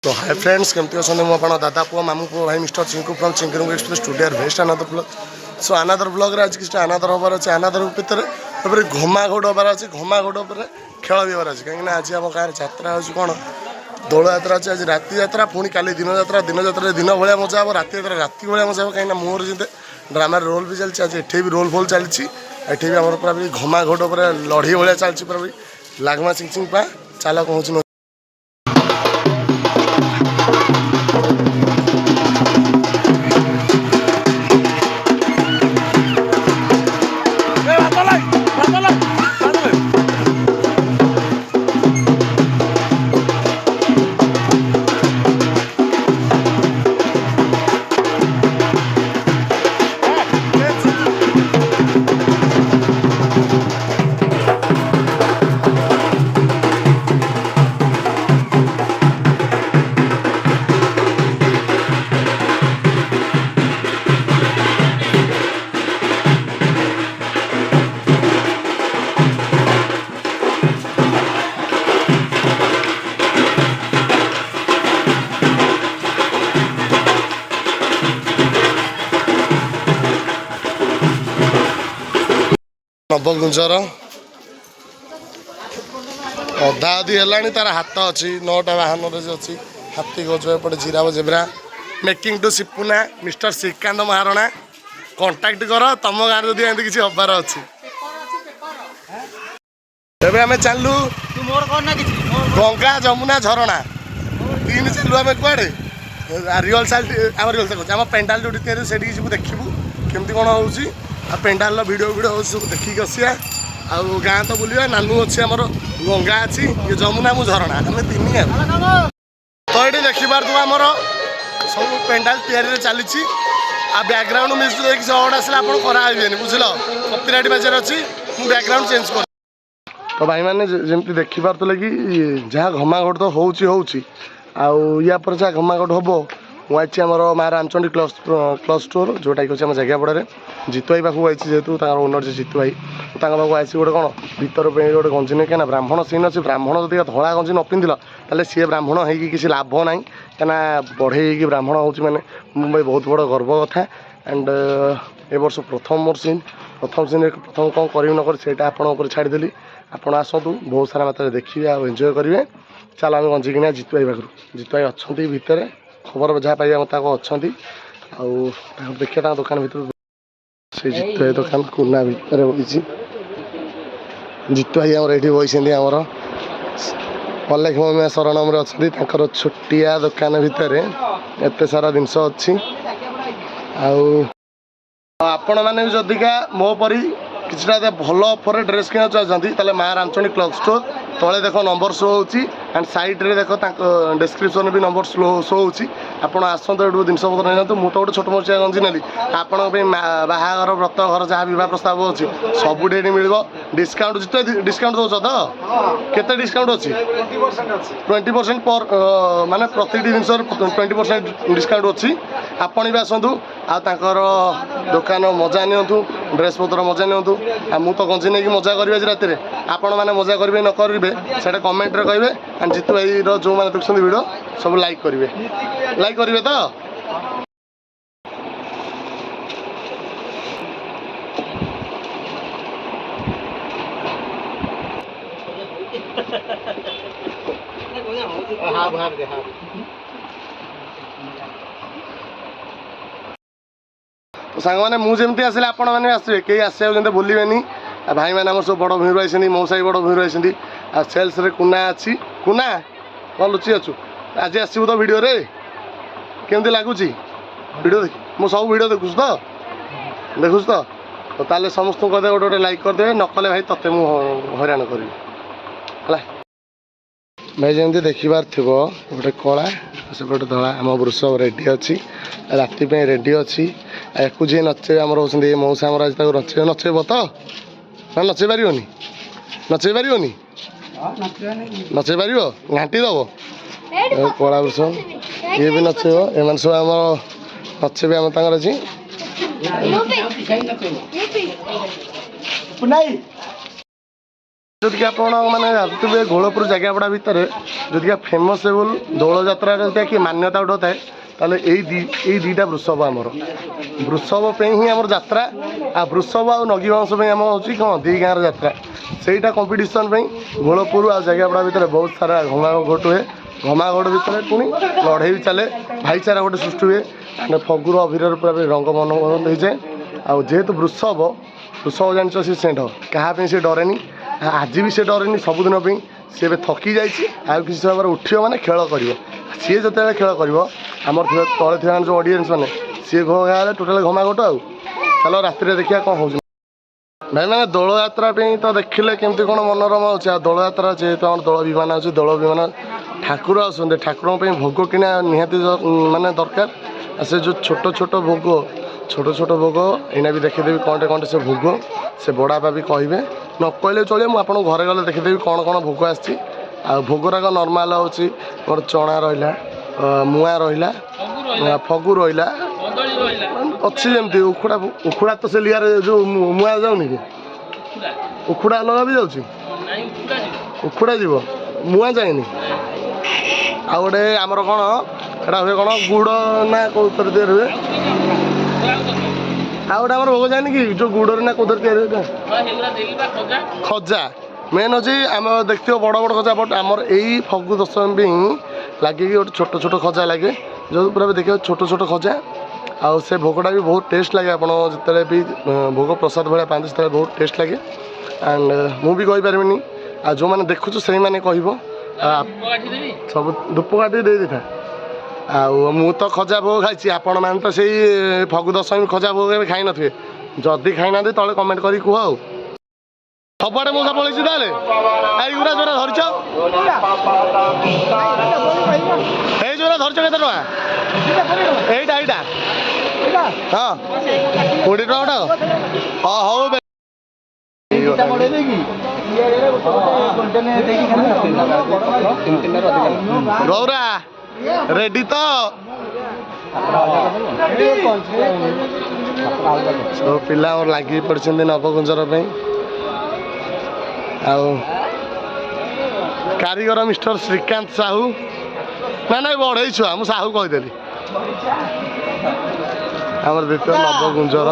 तो hi friends केमती अच्छा मुझे दादा पुआ मामू पुआ भाई mister Chinku from Chinku express studio best another blog so another blog रे आज किसी अनादर हबार अच्छे अनादर भितर घमाघोट हबार अच्छे घमाघोट खेल भी हबार अच्छे कहीं आज आम गाँव यात्रा हो कौन दोल यात्रा अच्छे आज राति यात्रा पुणी काली दिन यात्रा दिन भाया मजा हे राति यात्रा राति भाया मजा हे कहीं मोर जिते ड्रामा रोल भी चलती आज एठे भी रोल फोल चलती एठे भी आम पूरा घमाघोट लड़ी भाया चलती पूरा लागमा चिंग पा चल कौन नवगुंजर अधा अधी है तार हाथ अच्छी 9टा वाहन अच्छी हाथी गज एपटे जीराव जेब्रा मेकिंग टू सिपुना मिस्टर श्रीकांत महारणा कांटेक्ट कर तुम गाँव जब एमती किसी हबार अच्छी एवं आम चलू गंगा जमुना झरणा 3 चलू आम कड़े रिहर्साल आम रिहर्साल आम पेंडाल जो से देखू केमती कौन हो पेंडाल भिडियो सब देखिक आसिया आउ गाँ तो बुलिया नानू अच्छी आमर गंगा अच्छी ये जमुना मु झरणा आम 3 तो ये देखिपार आमर सब पेंडाल तैयारी चली आ बैकग्राउंड म्यूजिक देखिए सौड आसले आप कराइबे बुझल कॉपीराइट बाजार अच्छी मुझे बैकग्राउंड चेंज कर तो भाई मैंने जमी देखिपारे कि जहाँ घमाघोट तो होची या पर जहाँ घमाघोट हम मुझे आमर माँ रामचंडी क्लथ स्टोर जोटा कि अच्छे जगह पड़े जीतु भाई पाखु आई जेहतु ओनर जे जीतु भाई पाखु आई गोटे कौन भर गोटे गंजी नहीं क्या ब्राह्मण सीन अच्छे ब्राह्मण जब धला गंजी न पिंधिल ताले सी ब्राह्मण हो किसी लाभ ना क्या बढ़े ब्राह्मण हो मैंने मुझे बहुत बड़ गर्व कथा एंड ए वर्ष प्रथम सीन प्रथम कौन कर न कर आप छाड़देली आप आसतु बहुत सारा मात्रा देखिए आ एंजॉय करेंगे चल आम गंजी किना जीतु भाई पाखु जीतु भाई अच्छा भितर खबर जहाँ पाइबा मत अच्छा देखिए दुकान भर से जीतु भाई दुकान कुना भितर बगी जीतु भाई आमर ये बही आमर अलेख ममिया शरणम अच्छा छोटिया दुकान भितर एत सारा जिनस अच्छी आपण मैंने जदिका मो परी किसी भल ऑफर ड्रेस किना चाहते माँ रामचंडी क्लथ स्टोर तले देख नंबर शो होची एंड साइड रे देख डिस्क्रिप्शन भी नंबर शो होची आपण आसत एटू जिन पत्र नहीं मुझे तो गोटे छोट मोचिया गंजी नेली आपण बाहागर व्रत घर जहाँ बह प्रस्ताव अच्छी सबुठ मिल डिस्काउंट जिते डिस्काउंट दौच तो केते डिस्काउंट अच्छी 20% पर माने प्रति जिनस 20% डिस्काउंट अच्छी आपण भी आसतु आर दुकान मजा नियंतु ड्रेस पत्र मजा नियंतु मु तो गंजी नहीं मजा करी राति आपण मैंने मजा करेंगे न करेंगे से कमेंट रे कहे एंड जीतु भाई जो मैंने देखते वीडियो सब लाइक करेंगे तो सांग मैंने मुझे आसले आपण मैंने आसवे कई आसवे भूलें भाई मैंने सब बड़ भीड़ आई मौसा भी बड़ भीड़ आई आ सेल्स रे कुना अच्छी कुना कौन लुचि अच्छु आज आसबू तो वीडियो रे केमती लगुच वीडियो देख मु सब वीडियो देखुस तो ताले समस्त गोटे गोटे लाइक करदे नकले भाई तते मु हैरान करी भाई जमी देखिबार थी गोटे कला से गोटे धला आम वृषभ रेडी अच्छी राति रेडी अच्छी या जी नचे आमर होती मौसा आमर आज नचेब तो ना नचे पारनी नचे पारनी नचे पार घाटी दब कला वृषभ ये भी नचेब एम सब आम नचेबे आम अच्छी যদি ଆପଣ ମାନେ ଭାବୁଥିବେ ଘୋଳପୁର ଜାଗାପଡ଼ା ଭିତରେ ଯଦି ଫେମସେବୁଲ୍ ଦୋଳ ଯାତ୍ରାରେ ଯଦି କି ମାନ୍ୟତା ଗୋଟେ ଥାଏ ତାହେଲେ ଏଇ ଦୁଇଟା ବୃଷଭ ଆମର ବୃଷଭ ପାଇଁ ହିଁ ଆମର ଯାତ୍ରା ଆଉ ବୃଷଭ ଆଉ ନଗିବଂଶ ପାଇଁ ଆମର ହେଉଛି କ'ଣ ଦୁଇ ଗାଁର ଯାତ୍ରା ସେଇଟା କମ୍ପିଟିସନ୍ ପାଇଁ ଘୋଳପୁର ଆଉ ଜାଗାପଡ଼ା ଭିତରେ ବହୁତ ସାରା ଘମାଘୋଟ ହୁଏ ଘମାଘୋଟ ଭିତରେ ପୁଣି ଲଢ଼େଇ ବି ଚାଲେ ଭାଇଚାରା ଗୋଟେ ସୃଷ୍ଟି ହୁଏ ଫଗୁର ଅଭିରରେ ପୁରା ରଙ୍ଗ ମନ ହେଇଯାଏ ଆଉ ଯେହେତୁ ବୃଷଭ ଜାଣିଛ ସେ ସେଣ୍ଢ କାହା ପାଇଁ ସେ ଡରେନି ଆଜି ବି ସେ ଡରେନି ସବୁଦିନ ପାଇଁ ସିଏ ଏବେ ଥକି ଯାଇଛି ଆଉ କିଛି ସମୟରେ ଉଠିବ ମାନେ ଖେଳ କରିବ ସିଏ ଯେତେବେଳେ ଖେଳ କରିବ ଆମର ତଳେ ଥିବା ଯେଉଁ ଅଡ଼ିଏନ୍ସ ମାନେ ସିଏ ହେଲେ ଟୋଟାଲ୍ ଘମାଘୋଟ ଆଉ ଚାଲ ରାତିରେ ଦେଖିବା କ'ଣ ହେଉଛି ଭାଇ ମାନେ ଦୋଳ ଯାତ୍ରା ପାଇଁ ତ ଦେଖିଲେ କେମିତି କ'ଣ ମନୋରମ ହେଉଛି ଆଉ ଦୋଳ ଯାତ୍ରା ଯେହେତୁ ଆମର ଦୋଳ ବିମାନ ଅଛି ଦୋଳ ବିମାନ ଠାକୁର ଆସନ୍ତି ଠାକୁରଙ୍କ ପାଇଁ ଭୋଗ କିଣା ନିହାତି ମାନେ ଦରକାର ଆଉ ସେ ଯେଉଁ ଛୋଟ ଛୋଟ ଭୋଗ ଏଇନା ବି ଦେଖିଦେବି କ'ଣଟେ ସେ ଭୋଗ ସେ ବଡ଼ବାପା ବି କହିବେ ନ କହିଲେ ଚଳିବ ମୁଁ ଆପଣଙ୍କୁ ଘରେ ଗଲେ ଦେଖିଦେବି କ'ଣ ଭୋଗ ଆସିଛି ଆଉ ଭୋଗରାକ ନର୍ମାଲ୍ ହେଉଛି ମୋର ଚଣା ରହିଲା ମୁଆଁ ରହିଲା ଫଗୁ ରହିଲା ଅଛି ଯେମିତି ଉଖୁଡ଼ା ତ ସେ ଲିଆରେ ଯେଉଁ ମୁଆଁ ଯାଉନି କି ଉଖୁଡ଼ା ଅଲଗା ବି ଯାଉଛି ଉଖୁଡ଼ା ଯିବ ମୁଆଁ ଯାଏନି ଆଉ ଗୋଟେ ଆମର କ'ଣ ଏଇଟା ହୁଏ କ'ଣ ଗୁଡ଼ ନା କେଉଁଥିରେ ତିଆରି ହୁଏ ଆଉ ଗୋଟେ ଆମର ଭୋଗ ଯାଏନି କି ଯେଉଁ ଗୁଡ଼ରେ ନା କେଉଁଥିରେ ତିଆରି ହୁଏ ଖଜା ମେନ୍ ଅଛି ଆମେ ଦେଖିଥିବ ବଡ଼ ଖଜା ବଟ୍ ଆମର ଏଇ ଫଗୁ ଦଶମୀ ପାଇଁ ଲାଗିକି ଗୋଟେ ଛୋଟ ଖଜା ଲାଗେ ଯେଉଁ ପୁରା ବି ଦେଖିବ ଛୋଟ ଖଜା ଆଉ ସେ ଭୋଗଟା ବି ବହୁତ ଟେଷ୍ଟ ଲାଗେ ଆପଣ ଯେତେବେଳେ ବି ଭୋଗ ପ୍ରସାଦ ଭଳିଆ ପାଆନ୍ତି ସେତେବେଳେ ବହୁତ ଟେଷ୍ଟ ଲାଗେ ଆଣ୍ଡ ମୁଁ ବି କହିପାରିବିନି ଆଉ ଯେଉଁମାନେ ଦେଖୁଛୁ ସେଇମାନେ କହିବ ସବୁ ଧୂପକାଠି ଦେଇଥା ଆଉ ମୁଁ ତ ଖଜା ଭୋଗ ଖାଇଛି ଆପଣମାନେ ତ ସେଇ ଫଗୁ ଦଶମୀ ଖଜା ଭୋଗ ଏବେ ଖାଇନଥିବେ ଯଦି ଖାଇନାହାନ୍ତି ତଳେ କମେଣ୍ଟ କରିକି କୁହ ଆଉ ସବୁଆଡ଼େ ମଉସା ପଳେଇଛି ତାହେଲେ ଏଇଗୁଡ଼ା ଯୋଉରା ଧରିଛ ଏଇ ଯୋଉରା ଧରିଛ କେତେ ଟଙ୍କା ଏଇଟା ହଁ 20 ଟଙ୍କା ହଉ ଗୌରା ରେଡି ତ ସବୁ ପିଲା ଆମର ଲାଗି ପଡ଼ିଛନ୍ତି ନବକୁଞ୍ଜର ପାଇଁ ଆଉ କାରିଗର ମିଷ୍ଟର ଶ୍ରୀକାନ୍ତ ସାହୁ ନାଇଁ ବଢ଼େଇ ଛୁଆ ମୁଁ ସାହୁ କହିଦେଲି ଆମର ଦ୍ୱିତୀୟ ନବକୁଞ୍ଜର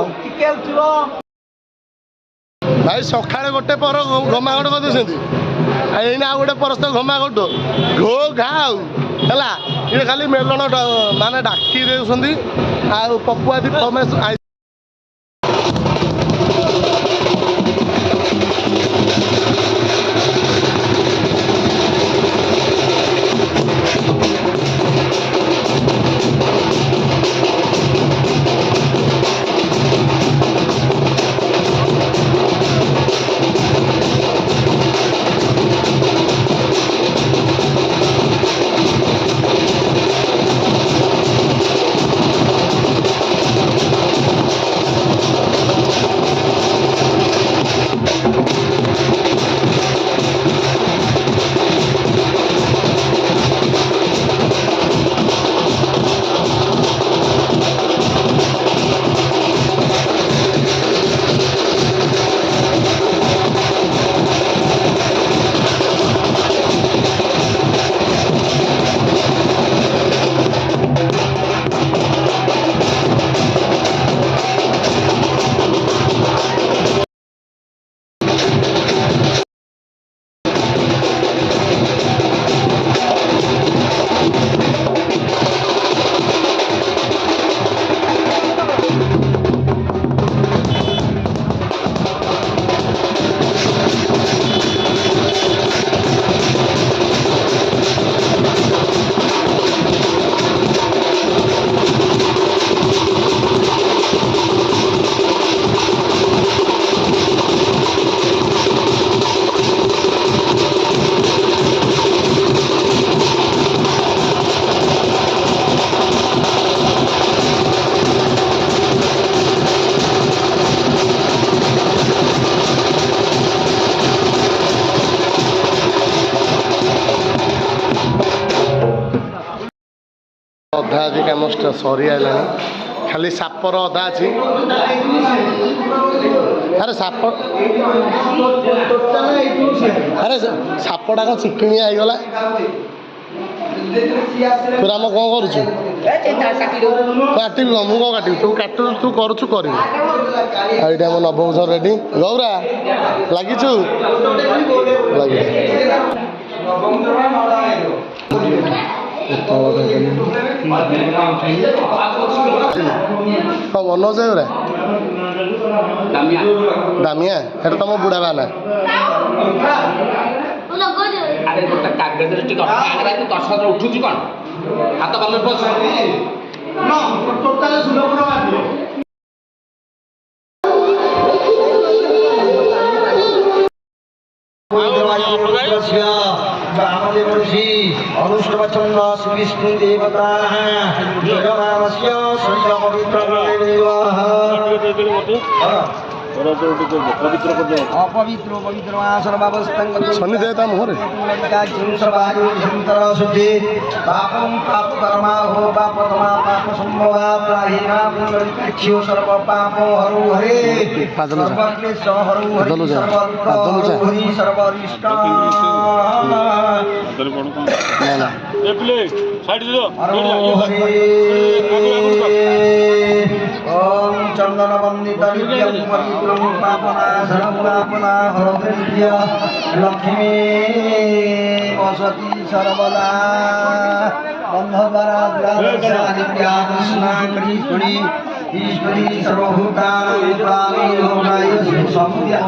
ଭାଇ ସକାଳେ ଗୋଟେ ପର ଘମାଘୋଟ କରିଦେଉଛନ୍ତି ଆଉ ଏଇନା ଆଉ ଗୋଟେ ପରସ୍ତ ଘମାଘୋଟ ଘା ଆଉ ହେଲା ଇଏ ଖାଲି ମେଲଣ ମାନେ ଡାକି ଦେଉଛନ୍ତି ଆଉ ପପୁ ଆଦି ତମେ ଅଧା ଆଜି କାମ ସରି ଆଇଲାଣି ଖାଲି ସାପର ଅଧା ଅଛି ଆରେ ସାପ ଆରେ ସାପଟା କ'ଣ ଚିକିଣିଆ ହେଇଗଲା। ତୁ ରାମ କ'ଣ କରୁଛୁ? କାଟିବି ମୁଁ କ'ଣ କାଟିବି? ତୁ କାଟୁଛୁ ତୁ କରୁଛୁ କରିବୁ। ଆଉ ଏଇଟା ଆମ ନବଭୂଷଣ ରେଡି। ଗୌରା ଲାଗିଛୁ ଲାଗିଛୁ। କ'ଣ ବନଉଛ ଏଗୁରା? ଦାମିଆ ସେଟା ତମ ବୁଢ଼ା ବାନା। ଆରେ ଗୋଟେ କାଗଜରେ ଟିକେ ଉଠୁଛି କ'ଣ ହାତ କଲର अनुष्टवचन श्री विष्णु देवता अपवित्र पवित्र शनि देवता मुहरे पापम पाप कर्मा हो पाप तमा पाप संभवा प्राहिना पुनरिक्षो सर्व पापो हरु हरे सर्वक्लेश हरु हरि सर्वदुःख हरु हरि सर्वरिष्ट ओम चंदन वंदित नित्यं पवित्रं पापनाशनं पापनाहरद्रव्य लक्ष्मी वसति सर्वदा बंधवरा दुरावसादिव्या कृष्णा कृष्णी ईश्वरी सर्वभूतानां प्राणिनोगाय समुद्या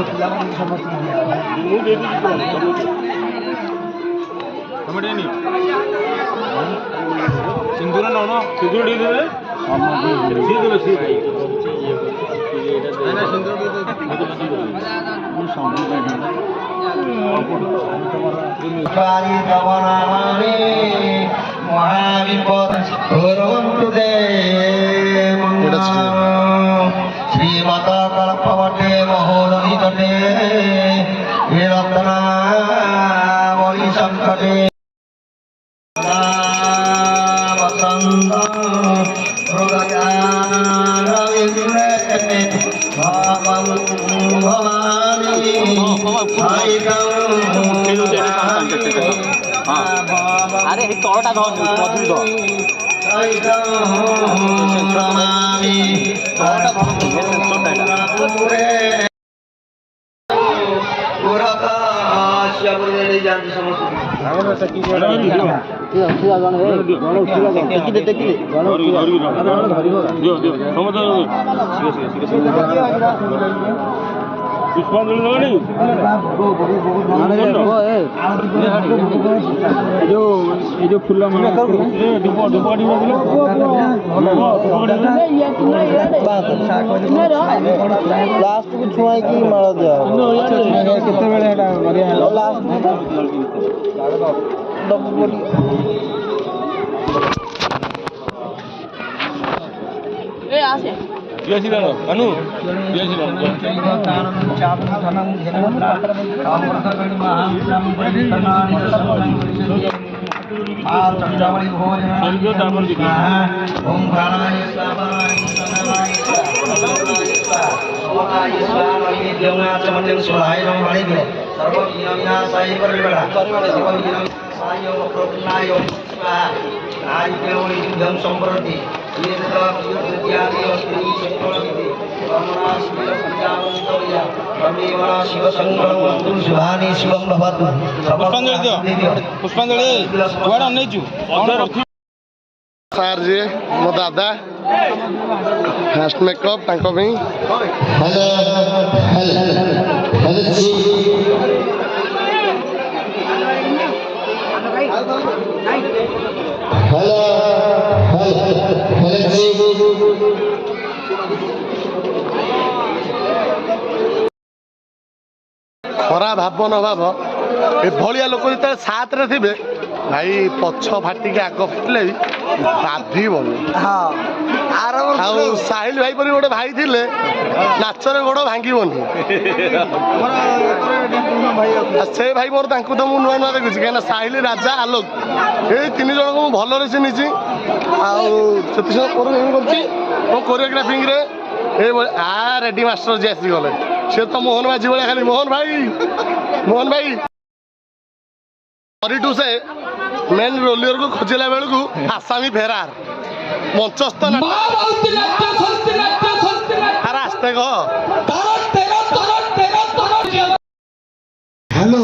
सिंदूर नौन सिंदूर महाविपद श्रीमाता कल्पवटे महोदधितटे रत्नावली संकटे আরে এই তলটা ধর মধুর ধর पुष्पांजलि देवानी जो फुल लास्ट को छुआई की मार दिया अनु पुष्पांजलि कुआड़े अनेचु सार जी मो दादा फास्ट मेकअप तांको भी खरा भाव न भाव एभलिया लोक जो साथ रे थे भाई पछ फाटिक आग फाटिले बाधिबनी साहिल भाई पर गोटे भाई थे नाचरे गोड़ भांगनी से भाई मोर तो मुझे नुआ नुआ देखुची कहीं साहिल राजा आलोक ये तीन जन को भल चिन्ही कोरियोग्राफिंग रे रेडी मास्टर जी आसी गले सी तो मोहन बाजी भाई खाली मोहन भाई କରିଠୁ ସେ ମେନ୍ ରୋଲିଅରକୁ ଖୋଜିଲା ବେଳକୁ ଆସାମୀ ଫେରାର ମଞ୍ଚସ୍ଥ ଆରେ ଆସ୍ତେ କହ Hello.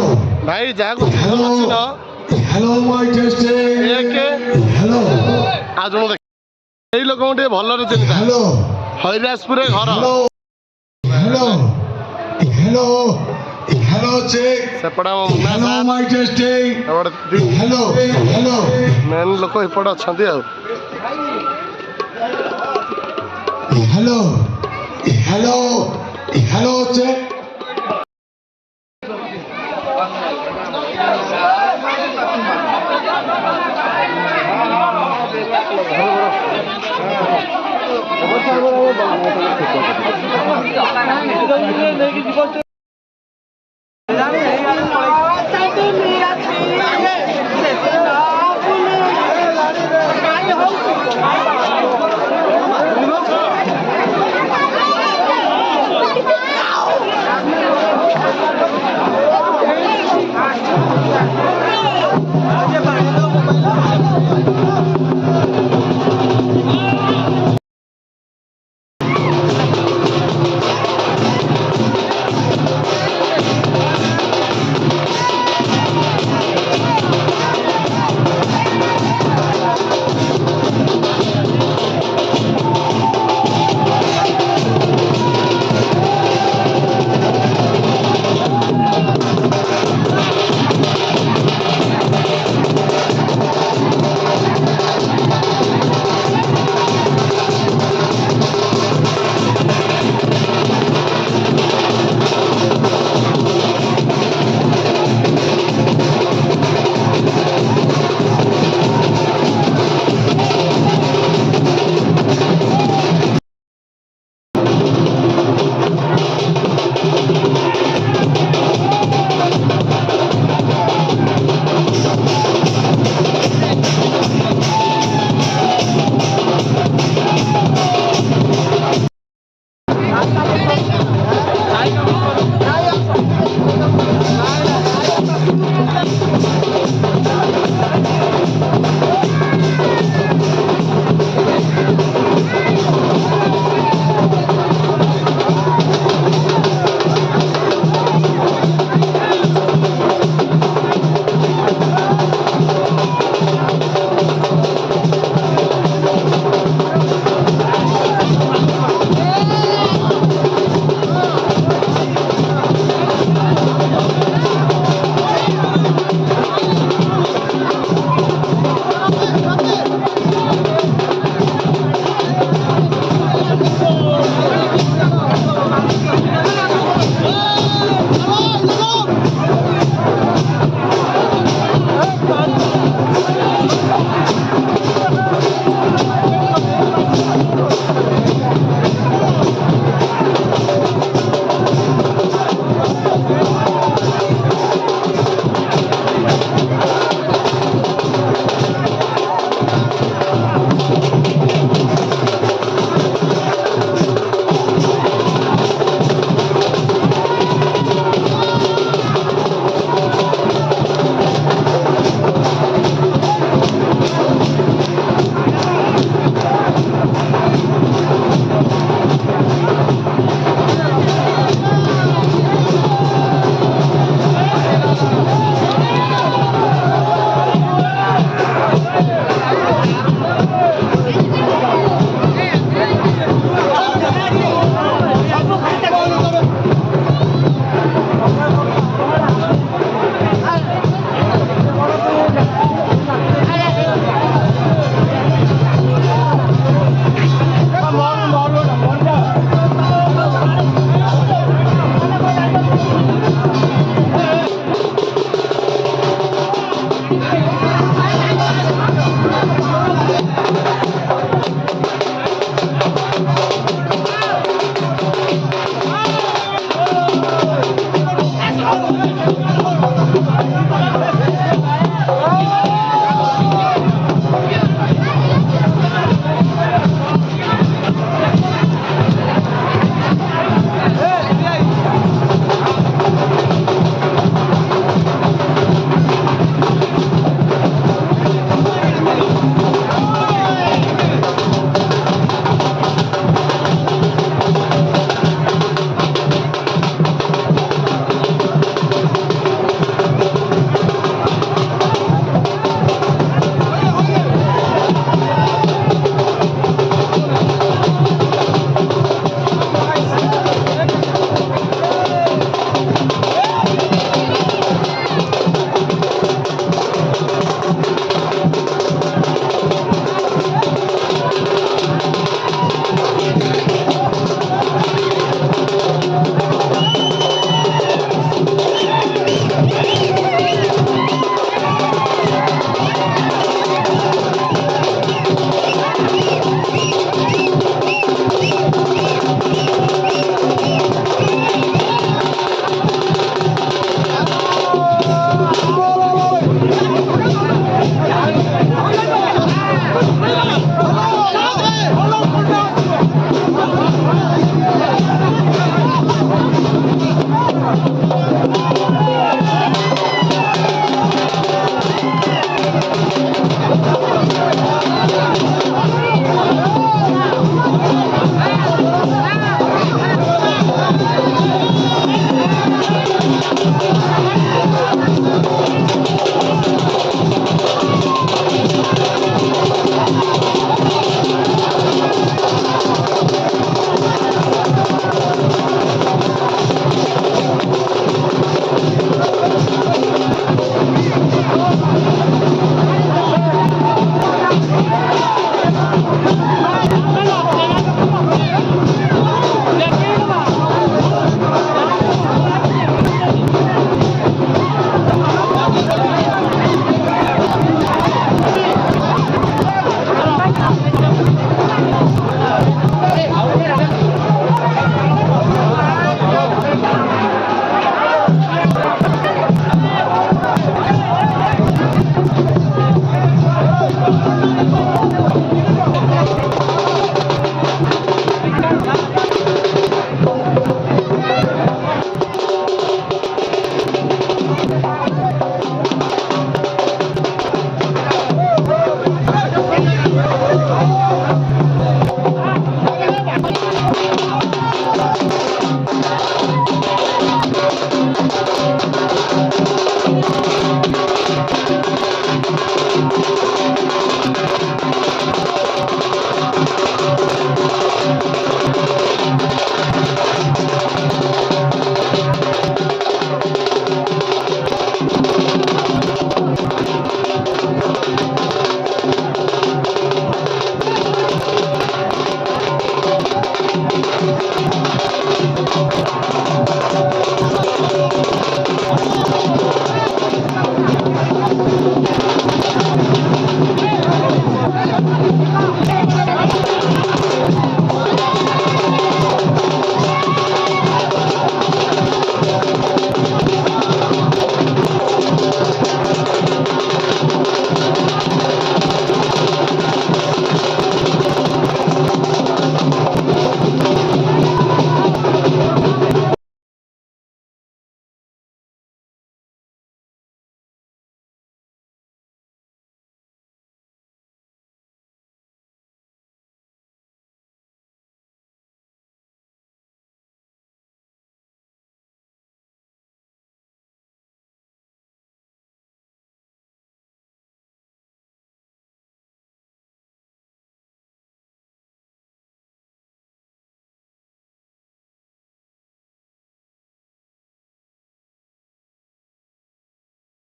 ଭାଇ ଯାହାକୁ Hello. Hello, my testing. Hello. ଆଉ ଜଣ ଦେଖ ଏଇ ଲୋକଙ୍କୁ ଟିକେ ଭଲରେ ଚିନ୍ତା Hello. ହରିରାଜପୁରରେ ଘର Hello. Hello. Hello. Hello, check. ସେପଟେ ଆମ Muna Hello, sir my testing. ଏପଟେ ଦିଦି Hello. Hello. ମେନ୍ ଲୋକ ଏପଟେ ଅଛନ୍ତି ଆଉ Hello. Hello. Hello, check.